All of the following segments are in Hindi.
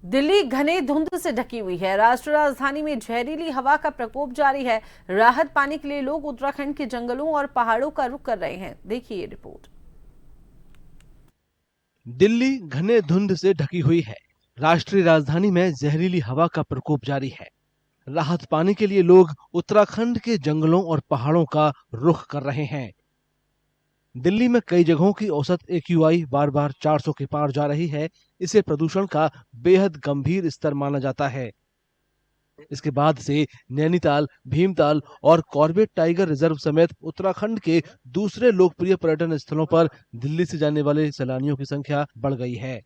दिल्ली घने धुंध से ढकी हुई है। राष्ट्रीय राजधानी में जहरीली हवा का प्रकोप जारी है। राहत पाने के लिए लोग उत्तराखंड के जंगलों और पहाड़ों का रुख कर रहे हैं। देखिए ये रिपोर्ट। दिल्ली घने धुंध से ढकी हुई है। राष्ट्रीय राजधानी में जहरीली हवा का प्रकोप जारी है। राहत पाने के लिए लोग उत्तराखंड के जंगलों और पहाड़ों का रुख कर रहे हैं। दिल्ली में कई जगहों की औसत AQI बार बार 400 के पार जा रही है। इसे प्रदूषण का बेहद गंभीर स्तर माना जाता है। इसके बाद से नैनीताल, भीमताल और कॉर्बेट टाइगर रिजर्व समेत उत्तराखंड के दूसरे लोकप्रिय पर्यटन स्थलों पर दिल्ली से जाने वाले सैलानियों की संख्या बढ़ गई है।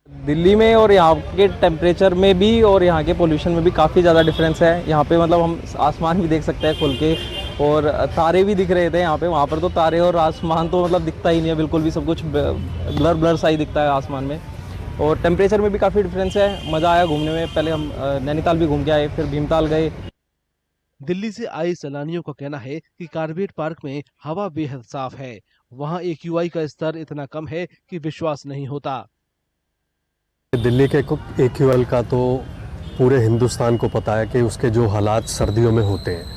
दिल्ली में और यहाँ के टेम्परेचर में भी और यहाँ के पोल्यूशन में भी काफ़ी ज़्यादा डिफरेंस है। यहाँ पे मतलब हम आसमान भी देख सकते हैं खुल के, और तारे भी दिख रहे थे यहाँ पे। वहाँ पर तो तारे और आसमान तो मतलब दिखता ही नहीं है बिल्कुल भी, सब कुछ ब्लर ब्लर सा ही दिखता है आसमान में। और टेम्परेचर में भी काफ़ी डिफरेंस है। मज़ा आया घूमने में। पहले हम नैनीताल भी घूम के आए, फिर भीमताल गए। दिल्ली से आए सैलानियों का कहना है कि कॉर्बेट पार्क में हवा बेहद साफ है। वहाँ AQI का स्तर इतना कम है कि विश्वास नहीं होता। दिल्ली के AQI का तो पूरे हिंदुस्तान को पता है कि उसके जो हालात सर्दियों में होते हैं।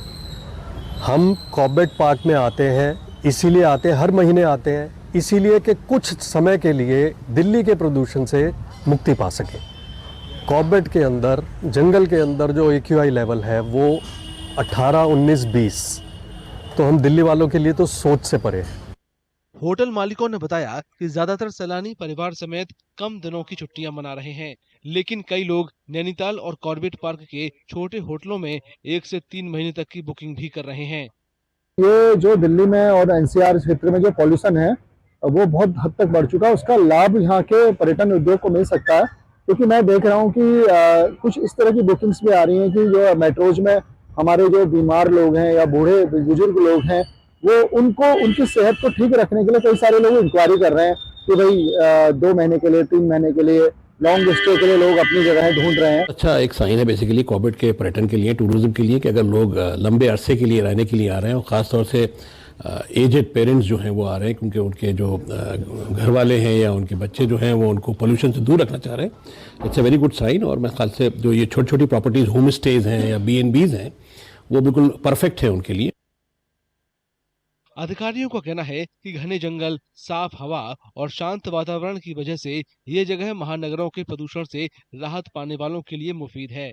हम कॉर्बेट पार्क में आते हैं, इसीलिए आते हैं, हर महीने आते हैं, इसीलिए कि कुछ समय के लिए दिल्ली के प्रदूषण से मुक्ति पा सके। कॉर्बेट के अंदर, जंगल के अंदर जो AQI लेवल है वो 18, 19, 20, तो हम दिल्ली वालों के लिए तो सोच से परे हैं। होटल मालिकों ने बताया कि ज्यादातर सैलानी परिवार समेत कम दिनों की छुट्टियां मना रहे हैं, लेकिन कई लोग नैनीताल और कॉर्बेट पार्क के छोटे होटलों में 1 से 3 महीने तक की बुकिंग भी कर रहे हैं। ये जो दिल्ली में और NCR क्षेत्र में जो पॉल्यूशन है वो बहुत हद तक बढ़ चुका है। उसका लाभ यहाँ के पर्यटन उद्योग को मिल सकता है, क्योंकि मैं देख रहा हूँ कि कुछ इस तरह की बुकिंग्स भी आ रही हैं कि जो मेट्रोज में हमारे जो बीमार लोग हैं या बूढ़े बुजुर्ग लोग हैं, वो उनको उनकी सेहत को ठीक रखने के लिए कई सारे लोग इंक्वायरी कर रहे हैं कि भाई 2 महीने के लिए, 3 महीने के लिए लॉन्ग स्टे के लिए लोग अपनी जगह ढूंढ रहे हैं। अच्छा एक साइन है बेसिकली कॉर्बेट के पर्यटन के लिए, टूरिज्म के लिए, कि अगर लोग लंबे अरसे के लिए रहने के लिए आ रहे हैं, और ख़ास तौर से एजेड पेरेंट्स जो हैं वो आ रहे हैं, क्योंकि उनके जो घर वाले हैं या उनके बच्चे जो हैं वो उनको पोल्यूशन से दूर रखना चाह रहे हैं। It's a very good sign. और मैं ख्याल से जो ये छोटी छोटी प्रॉपर्टीज़, होम स्टेज हैं या B&Bs हैं, वो बिल्कुल परफेक्ट है उनके लिए। अधिकारियों का कहना है कि घने जंगल, साफ हवा और शांत वातावरण की वजह से ये जगह महानगरों के प्रदूषण से राहत पाने वालों के लिए मुफीद है।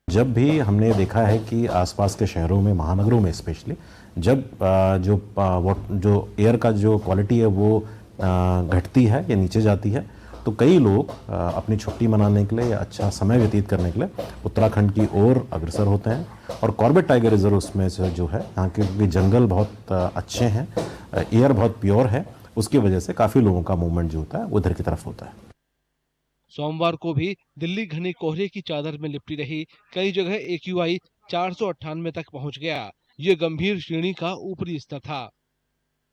जब भी हमने देखा है कि आसपास के शहरों में, महानगरों में स्पेशली, जब जो एयर का जो क्वालिटी है वो घटती है या नीचे जाती है, तो कई लोग अपनी छुट्टी मनाने के लिए या अच्छा समय व्यतीत करने के लिए उत्तराखंड की ओर अग्रसर होते हैं। और कॉर्बेट टाइगर रिजर्व उसमें से जो है, यहाँ के जंगल बहुत अच्छे हैं, एयर बहुत प्योर है, उसकी वजह से काफ़ी लोगों का मूवमेंट जो होता है उधर की तरफ होता है। सोमवार को भी दिल्ली घने कोहरे की चादर में लिपटी रही। कई जगह AQI 498 तक पहुंच गया। ये गंभीर श्रेणी का ऊपरी स्तर था।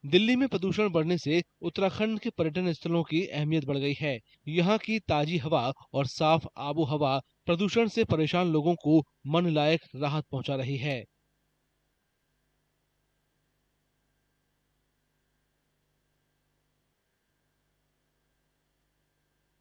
दिल्ली में प्रदूषण बढ़ने से उत्तराखंड के पर्यटन स्थलों की अहमियत बढ़ गई है। यहाँ की ताजी हवा और साफ आबो हवा प्रदूषण से परेशान लोगों को मन लायक राहत पहुंचा रही है।